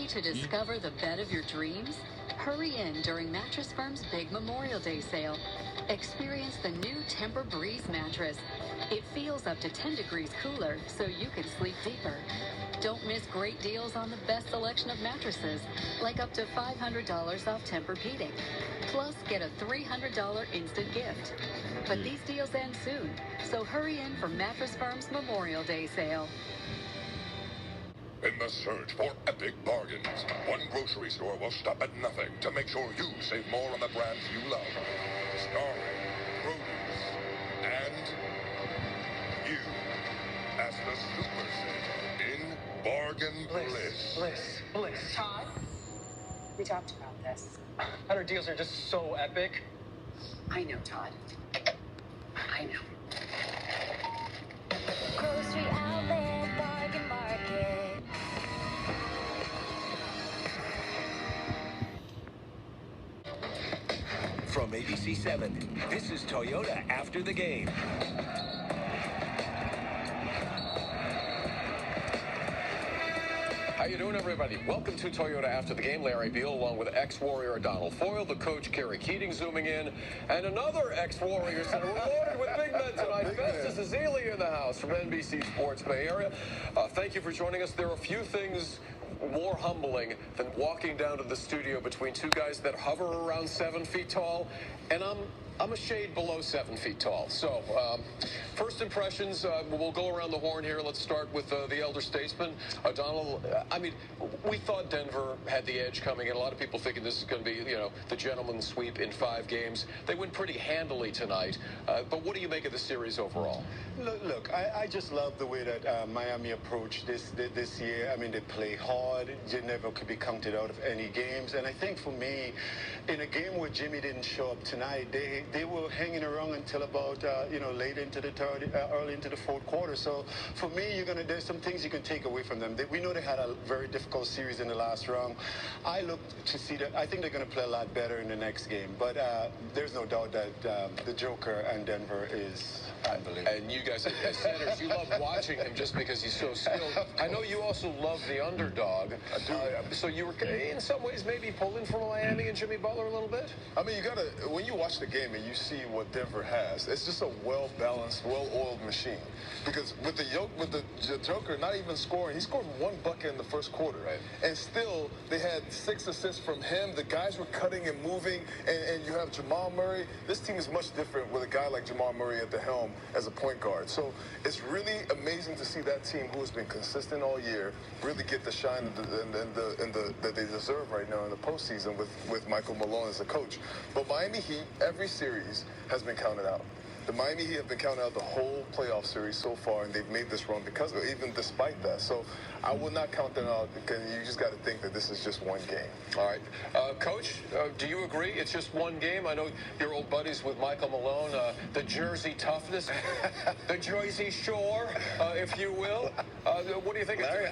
Ready to discover the bed of your dreams? Hurry in during Mattress Firm's big Memorial Day sale. Experience the new Tempur-Breeze mattress. It feels up to 10 degrees cooler, so you can sleep deeper. Don't miss great deals on the best selection of mattresses, like up to $500 off Tempur-Pedic. Plus, get a $300 instant gift. But these deals end soon, so hurry in for Mattress Firm's Memorial Day sale. In the search for epic bargains, one grocery store will stop at nothing to make sure you save more on the brands you love. Starring produce and you as the super sale in Bargain Bliss. Todd, we talked about this. Our deals are just so epic. I know, Todd. I know. Grocery outlet, bargain market. From ABC 7, this is Toyota After the Game. How you doing, everybody? Welcome to Toyota After the Game. Larry Beal, along with ex-Warrior Donald Foyle, the coach Kerry Keating zooming in, and another ex-Warrior center. We're loaded with big men tonight. Festus Ezeli in the house from NBC Sports Bay Area. Thank you for joining us. There are a few things more humbling than walking down to the studio between two guys that hover around 7 feet tall, and I'm a shade below 7 feet tall. So, first impressions, we'll go around the horn here. Let's start with the elder statesman. Donald, I mean, we thought Denver had the edge coming in. A lot of people thinking this is going to be, the gentleman's sweep in 5 games. They went pretty handily tonight. But what do you make of the series overall? Look, I just love the way that Miami approached this year. I mean, they play hard. They never could be counted out of any games. And I think for me, in a game where Jimmy didn't show up tonight, they were hanging around until about late into the third, early into the fourth quarter. So for me, there's some things you can take away from them. We know they had a very difficult series in the last round. I look to see that. I think they're going to play a lot better in the next game. But there's no doubt that the Joker and Denver is unbelievable. And you guys, as centers, you love watching him just because he's so skilled. I know you also love the underdog. I do. So you were, in some ways, maybe pulling for Miami and Jimmy Butler a little bit? I mean, when you watch the game and you see what Denver has, it's just a well-balanced, well-oiled machine. Because with the Joker not even scoring, he scored 1 bucket in the first quarter. Right. And still, they had 6 assists from him. The guys were cutting and moving. And you have Jamal Murray. This team is much different with a guy like Jamal Murray at the helm as a point guard. So it's really amazing to see that team, who has been consistent all year, really get the shine that they deserve right now in the postseason with Michael Malone as a coach. But Miami Heat, every series has been counted out. The Miami Heat have been counted out the whole playoff series so far, and they've made this run because of it, even despite that. So I will not count them out, because you just got to think that this is just one game. All right. Coach, do you agree it's just one game? I know you're old buddies with Michael Malone, the Jersey toughness, the Jersey Shore, if you will. What do you think? Larry,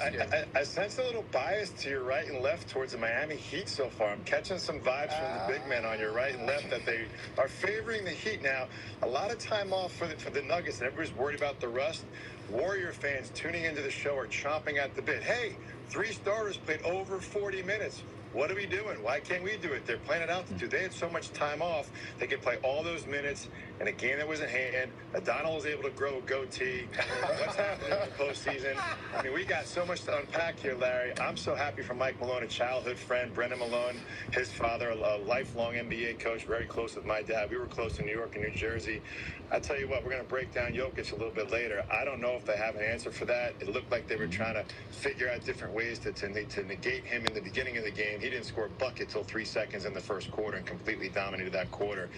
I sense a little bias to your right and left towards the Miami Heat so far. I'm catching some vibes from the big men on your right and left that they are favoring the Heat now. A lot of time off for the Nuggets, and everybody's worried about the rust. Warrior fans tuning into the show are chomping at the bit. Hey, 3 starters played over 40 minutes. What are we doing? Why can't we do it? They're playing at altitude. They had so much time off. They could play all those minutes in a game that was in hand. Donald was able to grow a goatee. What's happening in the postseason? I mean, we got so much to unpack here, Larry. I'm so happy for Mike Malone, a childhood friend. Brendan Malone, his father, a lifelong NBA coach, very close with my dad. We were close in New York and New Jersey. I tell you what, we're going to break down Jokic a little bit later. I don't know if they have an answer for that. It looked like they were trying to figure out different ways to negate him in the beginning of the game. He didn't score a bucket till 3 seconds in the first quarter and completely dominated that quarter.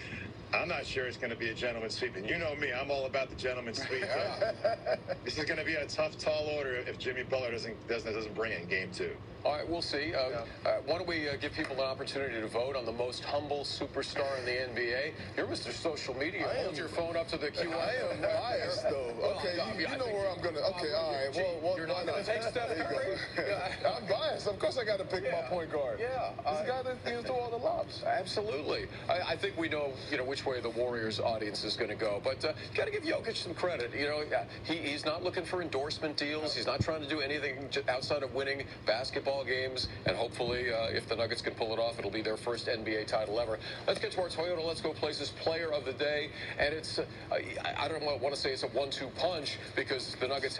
I'm not sure it's going to be a gentleman's sweep. And you know me, I'm all about the gentleman's sweep. This is going to be a tough, tall order if Jimmy Butler doesn't bring it in game 2. All right, we'll see. Why don't we give people an opportunity to vote on the most humble superstar in the NBA? You're Mr. Social Media. Hold your phone up to the QI. I am biased, though. Okay, you know where I'm going to. Okay, all right. Well, you're not going to take Steph Curry? I'm biased. Of course I got to pick my point guard. Yeah. This guy that do all the lobs. Absolutely. I think we know, which way the Warriors audience is going to go. But got to give Jokic some credit. He's not looking for endorsement deals. He's not trying to do anything outside of winning basketball games. And hopefully, if the Nuggets can pull it off, it'll be their first NBA title ever. Let's get to our Toyota Let's Go Places Player of the Day. And it's, I don't want to say it's a 1-2 punch because the Nuggets